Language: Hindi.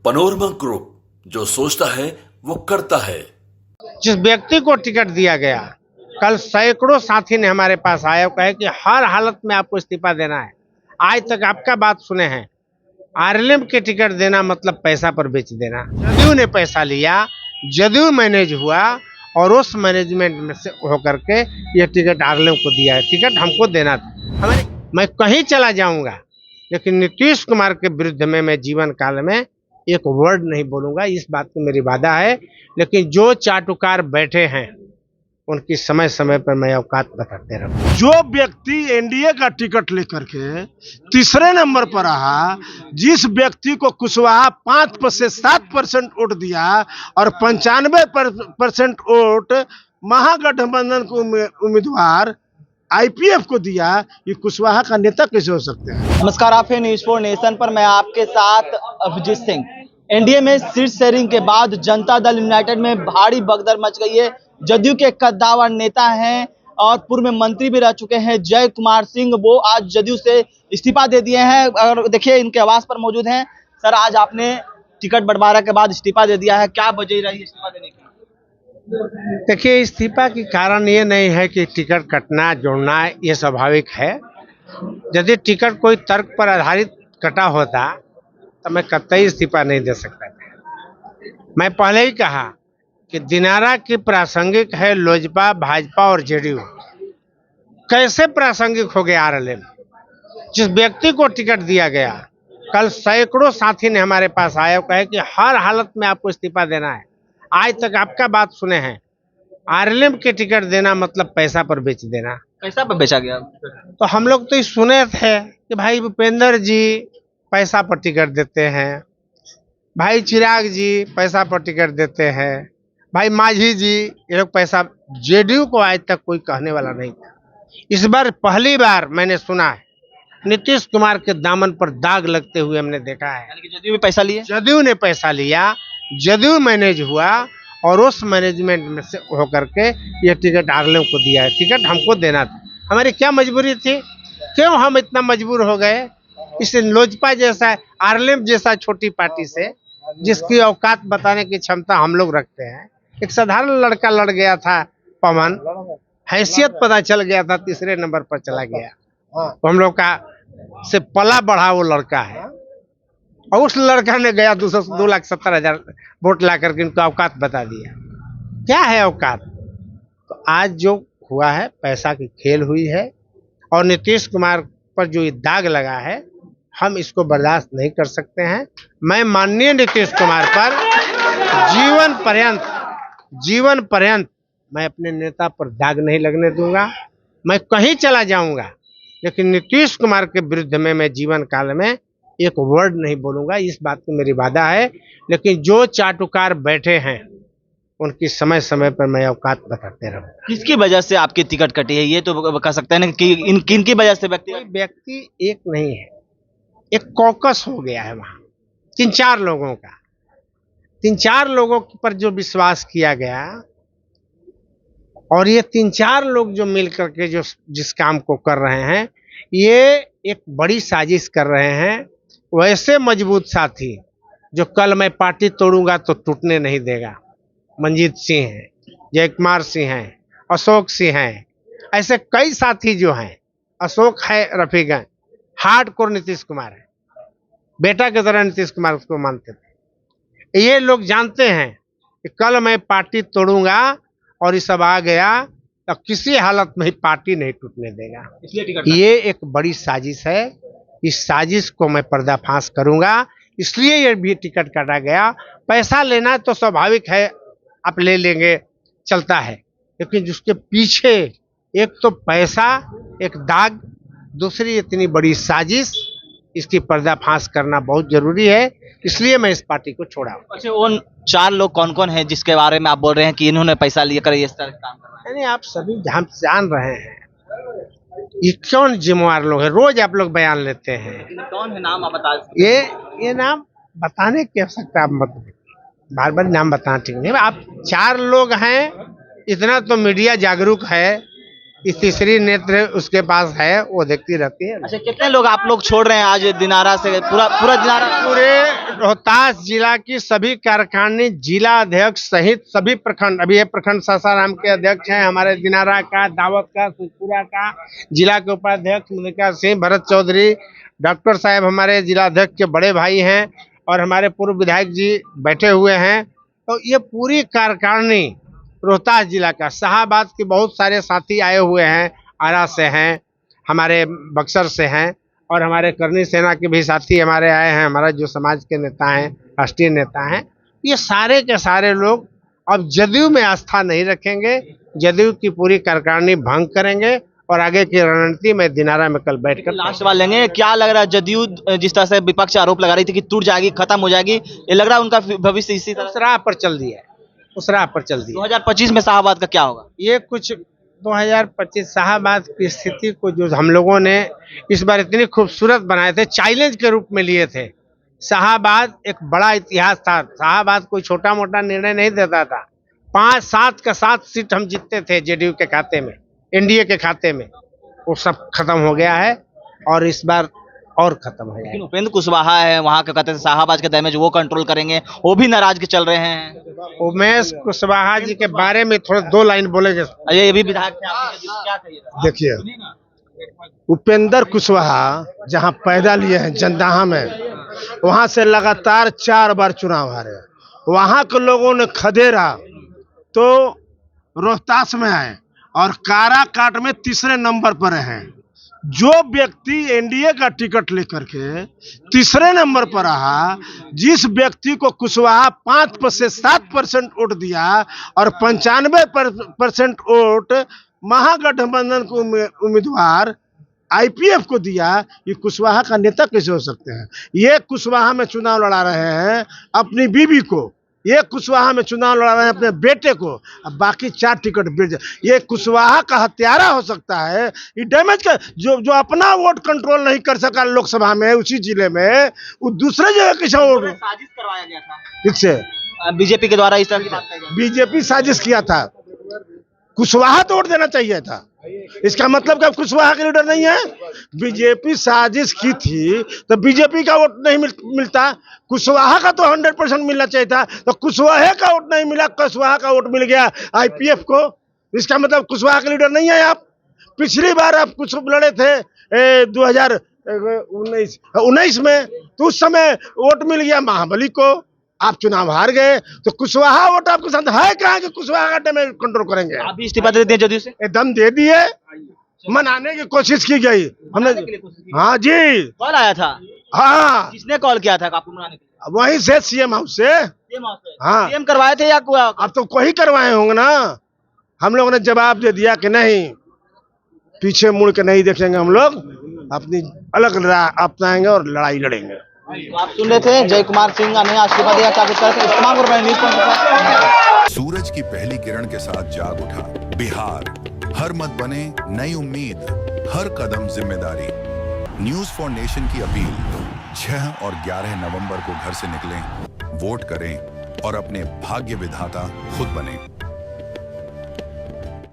पनोरमा ग्रुप, जो सोचता है वो करता है। जिस व्यक्ति को टिकट दिया गया, कल सैकड़ों साथी ने हमारे पास आया और कहे कि हर हालत में आपको इस्तीफा देना है। आज तक आपका बात सुने हैं, आरएलएम के टिकट देना मतलब पैसा पर बेच देना। जदयू ने पैसा लिया, जदयू मैनेज हुआ और उस मैनेजमेंट में से होकर के ये टिकट आरएलएम को दिया है। टिकट हमको देना था। मैं कहीं चला जाऊंगा, लेकिन नीतीश कुमार के विरुद्ध में मैं जीवन काल में एक वर्ड नहीं बोलूंगा। इस बात की मेरी वादा है। लेकिन जो चाटुकार बैठे हैं उनकी समय समय पर मैं औकात बताते रहूं। जो व्यक्ति एनडीए का टिकट लेकर के तीसरे नंबर पर रहा, जिस व्यक्ति को कुशवाहा 5 से 7% वोट दिया और 95% वोट महागठबंधन को उम्मीदवार आईपीएफ को दिया, ये कुशवाहा का नेता कैसे हो सकते हैं? नमस्कार, आप हैं न्यूज़ 4 नेशन पर। मैं आपके साथ अभिजीत सिंह। एनडीए में सीट शेयरिंग के बाद जनता दल यूनाइटेड में भारी भगदड़ मच गई है। जदयू के कद्दावर नेता हैं और पूर्व में मंत्री भी रह चुके हैं जय कुमार सिंह, वो आज जदयू से इस्तीफा दे दिए हैं। और देखिए, इनके आवास पर मौजूद हैं। सर, आज आपने टिकट बंटवारा के बाद इस्तीफा दे दिया है, क्या वजह रही इस्तीफा देने की? देखिए, इस्तीफा के कारण ये नहीं है कि टिकट कटना जोड़ना ये स्वाभाविक है। यदि टिकट कोई तर्क पर आधारित कटा होता तो मैं कतई इस्तीफा नहीं दे सकता था। मैं पहले ही कहा कि दिनारा की प्रासंगिक है लोजपा, भाजपा और जेडीयू। कैसे प्रासंगिक हो गया आरएलएम? जिस व्यक्ति को टिकट दिया गया, कल सैकड़ों साथी ने हमारे पास आया और कहे कि हर हालत में आपको इस्तीफा देना है। आज तक आपका बात सुने हैं, आरएलएम के टिकट देना मतलब पैसा पर बेच देना। पैसा पर बेचा गया? तो हम लोग तो ये सुने थे कि भाई भूपेंद्र जी पैसा पर टिकट देते हैं, भाई चिराग जी पैसा पर टिकट देते हैं, भाई माझी जी ये लोग पैसा। जेडीयू को आज तक कोई कहने वाला नहीं था। इस बार पहली बार मैंने सुना है नीतीश कुमार के दामन पर दाग लगते हुए हमने देखा है। यानी कि जदयू भी पैसा लिए? जदयू ने पैसा लिया, जदयू मैनेज हुआ और उस मैनेजमेंट में से होकर के ये टिकट आरएलएम को दिया है। टिकट हमको देना था। हमारी क्या मजबूरी थी? क्यों हम इतना मजबूर हो गए? इस लोजपा जैसा, आरएलएम जैसा छोटी पार्टी से, जिसकी औकात बताने की क्षमता हम लोग रखते हैं। एक साधारण लड़का लड़ गया था, पवन, हैसियत पता चल गया था, तीसरे नंबर पर चला गया। तो हम लोग का से पला बढ़ा वो लड़का है और उस लड़का ने गया 2,70,000 वोट ला करके उनका औकात बता दिया। क्या है औकात? तो आज जो हुआ है, पैसा की खेल हुई है और नीतीश कुमार पर जो ये दाग लगा है, हम इसको बर्दाश्त नहीं कर सकते हैं। मैं माननीय नीतीश कुमार पर जीवन पर्यंत मैं अपने नेता पर दाग नहीं लगने दूंगा। मैं कहीं चला जाऊंगा, लेकिन नीतीश कुमार के विरुद्ध में मैं जीवन काल में एक वर्ड नहीं बोलूंगा। इस बात की मेरी वादा है। लेकिन जो चाटुकार बैठे हैं उनकी समय समय पर मैं औकात बताते रहूंगा। किसकी वजह से आपकी टिकट कटी है, ये तो कह सकते हैं ना कि किन की वजह से? व्यक्ति एक नहीं है, एक कॉकस हो गया है वहां। 3-4 लोगों का, 3-4 लोगों पर जो विश्वास किया गया और ये 3-4 लोग जो मिल करके जो जिस काम को कर रहे हैं, ये एक बड़ी साजिश कर रहे हैं। वैसे मजबूत साथी जो कल मैं पार्टी तोड़ूंगा तो टूटने नहीं देगा, मंजीत सिंह हैं, जय कुमार सिंह हैं, अशोक सिंह हैं, ऐसे कई साथी जो हैं। अशोक है रफीगंज, हार्डकोर नीतीश कुमार है, बेटा की तरह नीतीश कुमार उसको मानते थे। ये लोग जानते हैं कि कल मैं पार्टी तोड़ूंगा और ये सब आ गया तो किसी हालत में ही पार्टी नहीं टूटने देगा। ये एक बड़ी साजिश है। इस साजिश को मैं पर्दाफाश करूंगा, इसलिए ये भी टिकट काटा गया। पैसा लेना तो स्वाभाविक है, आप ले लेंगे, चलता है। लेकिन जिसके पीछे एक तो पैसा, एक दाग, दूसरी इतनी बड़ी साजिश, इसकी पर्दाफाश करना बहुत जरूरी है। इसलिए मैं इस पार्टी को छोड़ा। अच्छा, वो 4 लोग कौन कौन हैं जिसके बारे में आप बोल रहे हैं कि इन्होंने पैसा लेकर इस तरह काम कर रहा है? नहीं, आप सभी हम जान रहे हैं ये कौन जिम्मेवार लोग हैं। रोज आप लोग बयान लेते हैं। कौन है, नाम आप बता सकते हैं? ये नाम बताने की आवश्यकता आप मत, बार बार नाम बताना ठीक नहीं। आप 4 लोग हैं, इतना तो मीडिया जागरूक है। इस तीसरी नेत्र उसके पास है, वो देखती रहती है। अच्छा, कितने लोग आप लोग छोड़ रहे हैं आज दिनारा से? पूरा दिनारा? पूरे रोहतास जिला की सभी कार्यकारिणी, जिला अध्यक्ष सहित सभी प्रखंड, अभी ये प्रखंड सासाराम के अध्यक्ष हैं, हमारे दिनारा का, दावत का, सुखपुरा का, जिला के उपाध्यक्ष मुनिका सिंह, भरत चौधरी, डॉक्टर साहब हमारे जिला अध्यक्ष के बड़े भाई हैं, और हमारे पूर्व विधायक जी बैठे हुए हैं। तो ये पूरी कार्यकारिणी रोहतास जिला का, शाहाबाद के बहुत सारे साथी आए हुए हैं, आरा से हैं, हमारे बक्सर से हैं, और हमारे करनी सेना के भी साथी हमारे आए हैं, हमारा जो समाज के नेता हैं, राष्ट्रीय नेता हैं। ये सारे के सारे लोग अब जदयू में आस्था नहीं रखेंगे, जदयू की पूरी कार्यकारिणी भंग करेंगे, और आगे की रणनीति में दिनारा में कल बैठकर लास्ट सवाल लेंगे। क्या लग रहा है, जदयू जिस तरह से विपक्ष आरोप लगा रही थी कि टूट जाएगी, खत्म हो जाएगी, ये लग रहा है उनका भविष्य इसी तरह उस राह पर चल दिया है, उस राह पर चल दिया। 2025 में शाहाबाद का क्या होगा? ये कुछ 2025 शाहाबाद की स्थिति को जो हम लोगों ने इस बार इतनी खूबसूरत बनाए थे, चैलेंज के रूप में लिए थे। शाहाबाद एक बड़ा इतिहास था, शाहाबाद कोई छोटा मोटा निर्णय नहीं देता था। 5-7 का 7 सीट हम जीतते थे जेडीयू के खाते में, एनडीए के खाते में, वो सब खत्म हो गया है, और इस बार और खत्म हो लेकिन जाएगा। उपेंद्र कुशवाहा है वहां के, कहते हैं शाहाबाद के डैमेज वो कंट्रोल करेंगे, वो भी नाराज के चल रहे हैं। उमेश कुशवाहा जी के बारे में थोड़ा 2 लाइन बोलेंगे। ये भी विधायक थे, आपके क्या कहिए? देखिए, उपेंद्र कुशवाहा जहां पैदा लिए हैं जंदाहा में, वहां से लगातार 4 बार चुनाव हारे। वहां के लोगों ने खदेड़ा तो रोहतास में आए और काराकाट में तीसरे नंबर पर हैं। जो व्यक्ति एनडीए का टिकट लेकर के तीसरे नंबर पर रहा, जिस व्यक्ति को कुशवाहा 5 से 7% वोट दिया और 95% वोट महागठबंधन को उम्मीदवार आईपीएफ को दिया, ये कुशवाहा का नेता कैसे हो सकते हैं? ये कुशवाहा में चुनाव लड़ा रहे हैं अपनी बीवी को, ये कुशवाहा में चुनाव लड़ा रहे हैं अपने बेटे को, अब बाकी 4 टिकट बेच। ये कुशवाहा का हत्यारा हो सकता है, ये डैमेज का जो अपना वोट कंट्रोल नहीं कर सका लोकसभा में उसी जिले में, वो दूसरे जगह किसे वोट साजिश करवाया गया था किससे? बीजेपी के द्वारा, इस तरह की बात कही गई। बीजेपी साजिश किया था, कुशवाहा तो वोट देना चाहिए था। इसका मतलब क्या कुशवाहा के लीडर नहीं है? बीजेपी साजिश की थी तो बीजेपी का वोट नहीं मिलता, कुशवाहा का तो 100% मिलना चाहिए था, तो कुशवाहा का वोट नहीं मिला, कुशवाहा का वोट मिल गया आईपीएफ को। इसका मतलब कुशवाहा के लीडर नहीं है आप। पिछली बार आप कुछ लड़े थे 2019 में, तो उस समय वोट मिल गया महाबली को, आप चुनाव हार गए, तो कुशवाहा वोट आपके साथ है कहाँ कि कुशवाहा का डैमेज कंट्रोल करेंगे? आप भी इस्तीफा दे दिए जदयू से? एकदम दे दिए, मनाने की कोशिश की गई हमने। हाँ जी, कॉल आया था? हाँ, किसने कॉल किया था आपको मनाने के लिए? वहीं से सीएम हाउस से। हाँ, सीएम करवाए थे या अब तो कोई करवाए होंगे ना। हम लोगों ने जवाब दे दिया कि नहीं, पीछे मुड़ के नहीं देखेंगे, हम लोग अपनी अलग राह अपनाएंगे और लड़ाई लड़ेंगे। तो आप सुन रहे थे जय कुमार सिंह ने इस्तीफा दिया, क्या कुछ करते इस्तेमाल कर रहे हैं। सूरज की पहली किरण के साथ जाग उठा बिहार, हर मत बने नई उम्मीद, हर कदम जिम्मेदारी। न्यूज फॉर नेशन की अपील, 6 और 11 नवंबर को घर से निकलें, वोट करें और अपने भाग्य विधाता खुद बने।